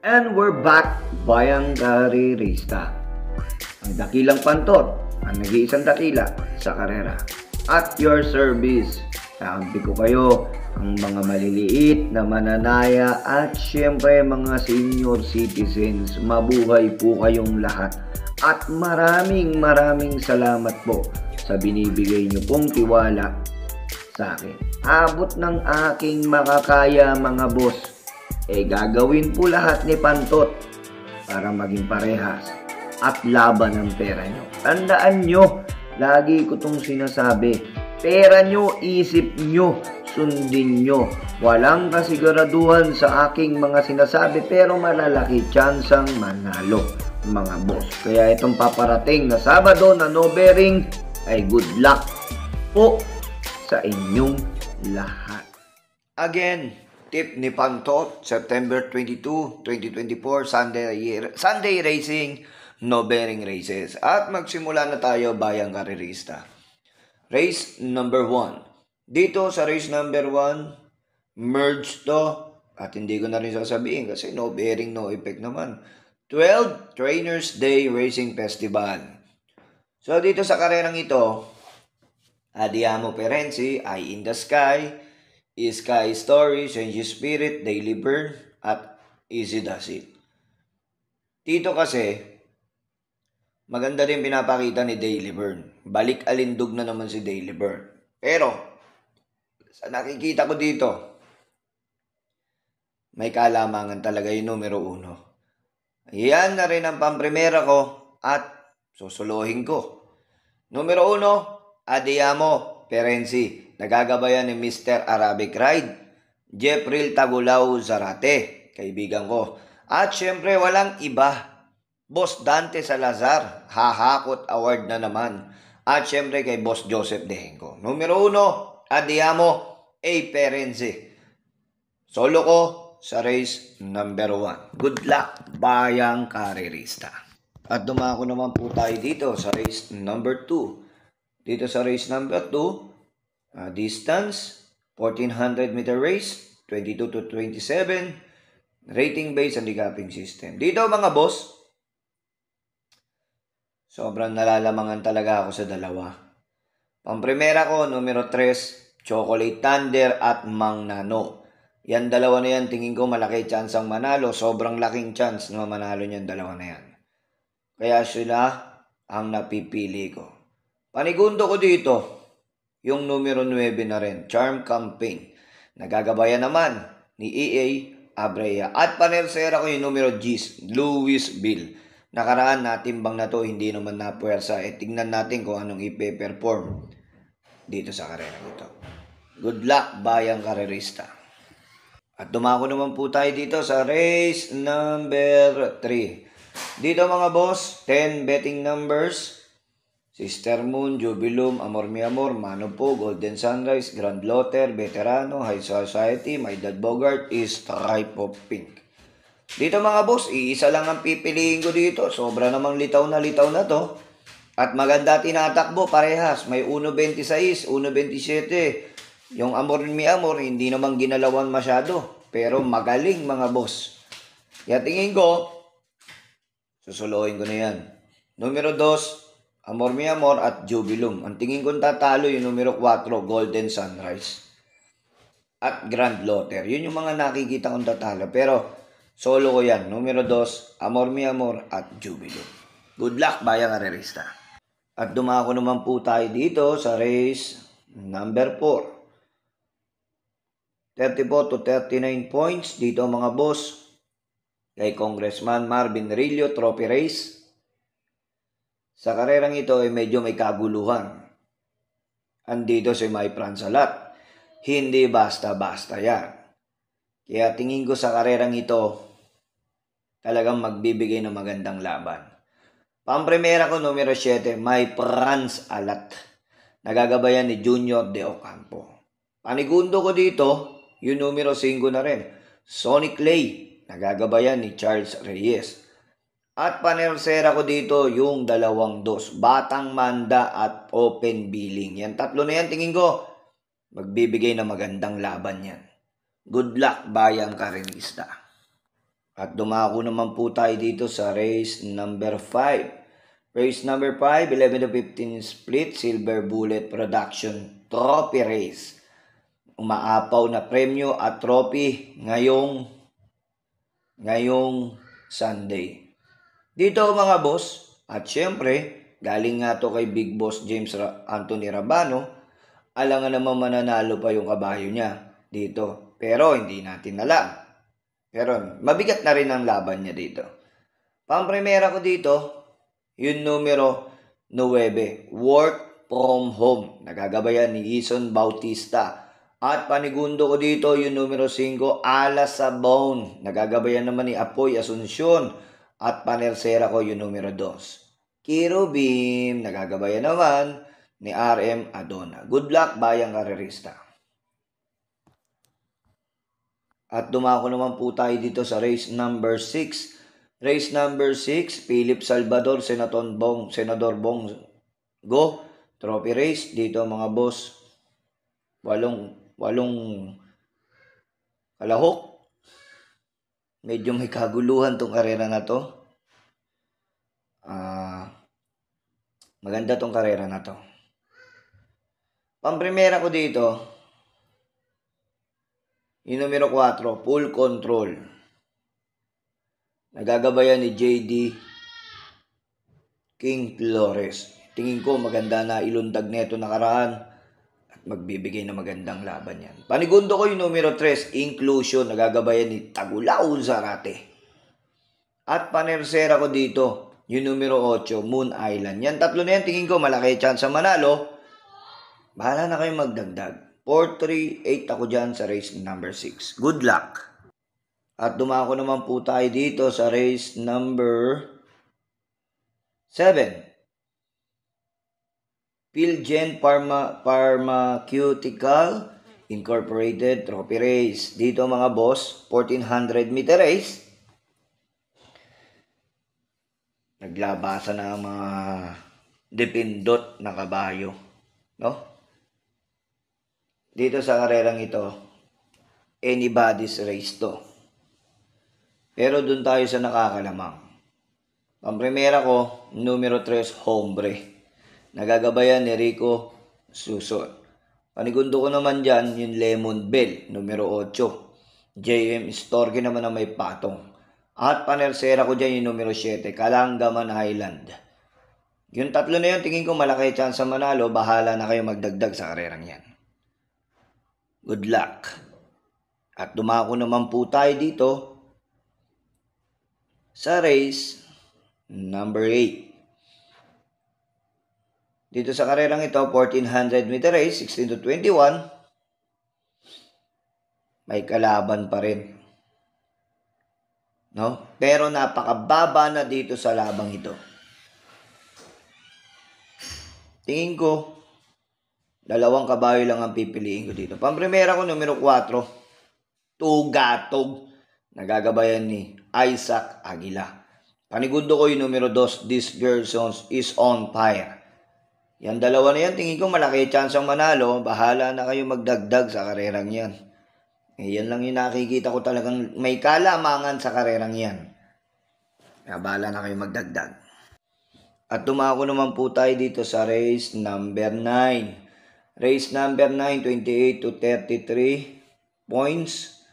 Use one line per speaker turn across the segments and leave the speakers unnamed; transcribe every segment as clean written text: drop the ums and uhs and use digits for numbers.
And we're back, bayang karirista. Ang dakilang pantot, ang nag-iisang dakila sa karera. At your service, kaampi ko kayo, ang mga maliliit na mananaya at syempre mga senior citizens. Mabuhay po kayong lahat. At maraming salamat po sa binibigay nyo pong tiwala sa akin. Abot ng aking makakaya mga boss. Gagawin po lahat ni Pantot para maging parehas at laban ang pera nyo. Tandaan nyo, lagi ko itong sinasabi, pera nyo, isip nyo, sundin nyo. Walang kasiguraduhan sa aking mga sinasabi pero malalaki tsansang manalo mga boss. Kaya itong paparating na Sabado na no bearing ay good luck po sa inyong lahat. Again, tip ni Pantot, September 22, 2024, Sunday racing, no bearing races. At magsimula na tayo bayang karirista. Race number 1. Dito sa race number 1, merge to. At hindi ko na rin sasabihin kasi no bearing, no effect naman. 12 Trainers Day Racing Festival. So dito sa karerang ito, Adiamo Perenzi, Eye in the Sky, Sky Story, Change Spirit, Daily Burn, at Easy Does It. Dito kasi, maganda rin pinapakita ni Daily Burn. Balik alindog na naman si Daily Burn. Pero, sa nakikita ko dito, may kalamangan talaga yung numero 1. Yan na rin ang pamprimera ko at susuluhin ko. Numero 1, Adiamo Perenzi. Nagagabayan ni Mr. Arabic Ride, Jeffrey Tagulao Zarate, kaibigan ko. At syempre walang iba, Boss Dante Salazar, hahakot award na naman. At syempre kay Boss Joseph Dehenko. Numero 1, Adiamo A. Perenzi. Solo ko sa race number 1. Good luck, bayang karirista. At dumako naman po tayo dito sa race number 2. Dito sa race number 2, distance, 1400 meter race, 22 to 27, rating based handicapping system. Dito mga boss, sobrang nalalamangan talaga ako sa dalawa. Pamprimera ko, numero 3, Chocolate Thunder at Mang Nano. Yan dalawa na yan, tingin ko malaki chance ang manalo. Sobrang laking chance na manalo niyan dalawa na yan. Kaya sila ang napipili ko. Panigundo ko dito, yung numero 9 na rin, Charm Campaign. Nagagabayan naman ni EA Abrea. At panersera ko yung numero G's, Louis Bill. Nakaraan na timbang na to, hindi naman napuwersa. Tignan natin kung anong ipe-perform dito sa karera ito. Good luck, bayang karerista. At dumako naman po tayo dito sa race number 3. Dito mga boss, 10 betting numbers. Sister Moon, Jubilum, Amor Mi Amor, Mano Po, Golden Sunrise, Grand Lotter, Veterano, High Society, My Dad Bogart, is Stripe of Pink. Dito mga boss, iisa lang ang pipiliin ko dito. Sobra namang litaw na to. At maganda tinatakbo, parehas. May 1.26, 1.27. Yung Amor Mi Amor, hindi naman ginalawan masyado. Pero magaling mga boss. Kaya tingin ko, susuluhin ko na yan. Numero 2, Amor Mi Amor at Jubilum. Ang tingin ko tatalo yung numero 4, Golden Sunrise. At Grand Lotter. Yun yung mga nakikita kong tatalo. Pero solo ko yan. Numero 2, Amor Mi Amor at Jubilum. Good luck, bayang karerista. At dumako naman po tayo dito sa race number 4. 34 to 39 points. Dito mga boss, kay Congressman Marvin Rillo, trophy race. Sa karerang ito ay medyo may kaguluhan. Andito si May Pransalat. Hindi basta-basta yan. Kaya tingin ko sa karerang ito, talagang magbibigay ng magandang laban. Pamprimera ko numero 7, May Pransalat. Nagagabayan ni Junior De Ocampo. Panigundo ko dito, yung numero 5 na rin, Sonic Lay. Nagagabayan ni Charles Reyes. At panersera ko dito yung 2, Batang Manda at Open Billing. Yan tatlo na yan, tingin ko, magbibigay na magandang laban yan. Good luck, bayang karenista. At dumako naman po tayo dito sa race number 5. Race number 5, 11 to 15 split, Silver Bullet Production Trophy Race. Umaapaw na premyo at trophy ngayong Sunday. Dito mga boss, at syempre, galing nga to kay Big Boss James Anthony Rabano, alangan naman mananalo pa yung kabayo niya dito. Pero hindi natin alam. Pero mabigat na rin ang laban niya dito. Pang-primera ko dito, yung numero 9, Work From Home. Nagagabayan ni Ison Bautista. At panigundo ko dito, yung numero 5, Alas Sabon. Nagagabayan naman ni Apoy Asuncion. At panersera ko yung numero 2, Kirubim. Nagagabayan naman ni RM Adona. Good luck, bayang karerista. At dumako naman po tayo dito sa race number 6. Race number 6, Philip Salvador, Senador Bong Go. Trophy race. Dito mga boss, walong kalahok. Medyo may kaguluhan tong karera na to. Maganda tong karera na to. Pang-primera ko dito, yung numero 4, Full Control. Nagagabayan ni JD King Flores. Tingin ko maganda na ilundag neto nakaraan at magbibigay na magandang laban yan. Panigundo ko yung numero 3, Inclusion. Nagagabayan ni Tagulao Zarate. At panersera ko dito, yung numero 8, Moon Island. Yan, tatlo na yan, tingin ko malaki chance sa manalo. Bahala na kayo magdagdag. 4-3-8 ako dyan sa race number 6. Good luck! At dumako naman po tayo dito sa race number 7. Philgen Pharmaceutical Incorporated Trophy Race. Dito mga boss, 1400 meter race. Naglabasan na mga depindot na kabayo. No? Dito sa karerang ito, anybody's race to. Pero dun tayo sa nakakalamang. Pang-primera ko, numero 3, Hombre. Nagagabayan ni Rico Suson. Panigundo ko naman dyan, yung Lemon Bell, numero 8. JM Storge naman na may patong. At panersera ko dyan yung numero 7, Kalangaman Island. Yung tatlo na yun, tingin ko malaki chance sa manalo. Bahala na kayo magdagdag sa karerang yan. Good luck. At dumako naman po tayo dito sa race number 8. Dito sa karerang ito, 1400 meter race, 16 to 21. May kalaban pa rin. No? Pero napakababa na dito sa labang ito. Tingin ko, dalawang kabayo lang ang pipiliin ko dito. Pang-primera ko, numero 4, Tugatog. Nagagabayan ni Isaac Aguila. Panigundo ko yung numero 2, This Girl is on Fire. Yan dalawa na yan, tingin ko malaki chance ang manalo. Bahala na kayo magdagdag sa karerang yan. Yan lang yung nakikita ko talagang may kalamangan sa karerang yan. Bahala na kayo magdagdag. At dumako naman po tayo dito sa race number 9. Race number 9, 28 to 33 points.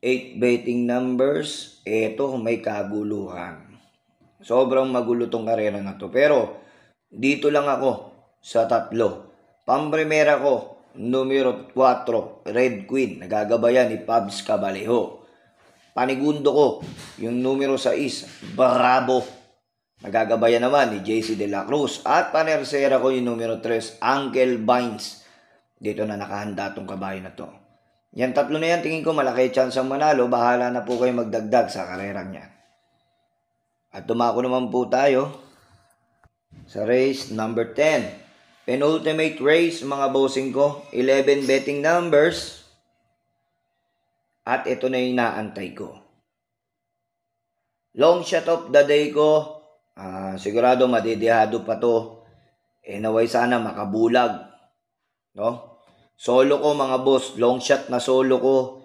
8 betting numbers. Eto, may kaguluhan. Sobrang magulo tong karera na to. Pero, dito lang ako sa 3. Pang-primera ko, numero 4, Red Queen. Nagagabayan ni Pabs Cabalejo. Panigundo ko, yung numero 6, Bravo. Nagagabayan naman ni JC De La Cruz. At panersera ko yung numero 3, Uncle Vines. Dito na nakahanda tong kabayo na to. Yan tatlo na yan, tingin ko malaki chance ang manalo. Bahala na po kayo magdagdag sa karerang yan. At dumako naman po tayo sa race number 10. Penultimate race mga bossing ko. 11 betting numbers. At ito na yung inaantay ko. Long shot of the day ko. Sigurado madidihado pa to. Naway sana makabulag. No? Solo ko mga boss. Long shot na solo ko.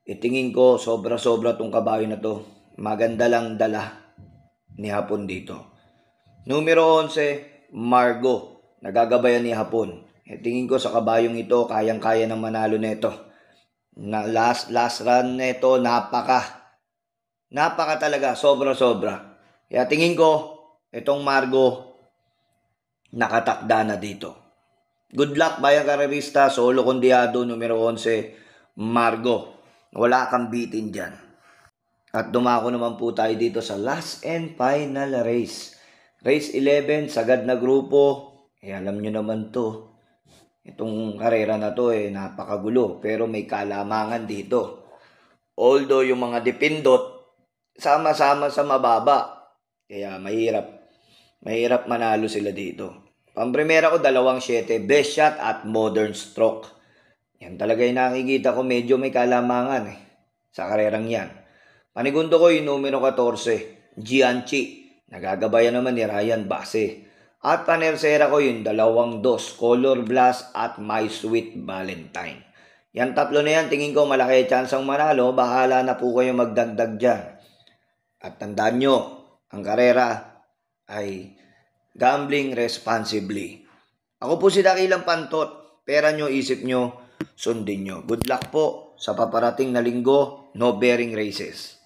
Tingin ko sobra-sobra tong kabayo na to. maganda lang dala ni Hapon dito. Numero 11, Margo. Nagagabayan ni Hapon. Tingin ko sa kabayong ito, kayang-kaya ng manalo nito. Last run nito, napaka talaga, sobra-sobra. Kaya tingin ko, itong Margo, nakatakda na dito. Good luck, Bayang Karerista, solo kondiado, numero 11, Margo. Wala kang bitin dyan. At dumako naman po tayo dito sa last and final race. Race 11, sagad na grupo. Alam nyo naman to. Itong karera na to napakagulo. Pero may kalamangan dito. Although yung mga dipindot, sama-sama sa mababa. Kaya mahirap manalo sila dito. Pampremera ko, 2-7, best shot at modern stroke. Yan talaga yung nakikita ko, medyo may kalamangan sa karerang yan. Panigundo ko yung numero 14, Gianchi. Nagagabayan naman ni Ryan Base. At panersera ko yung 2, Color Blast at My Sweet Valentine. Yan tatlo na yan, tingin ko malaki chance ang manalo. Bahala na po kayo magdagdag dyan. At tandaan nyo, ang karera ay gambling responsibly. Ako po si Dakilang Pantot. Pera nyo, isip nyo, sundin nyo. Good luck po sa paparating na linggo, no bearing races.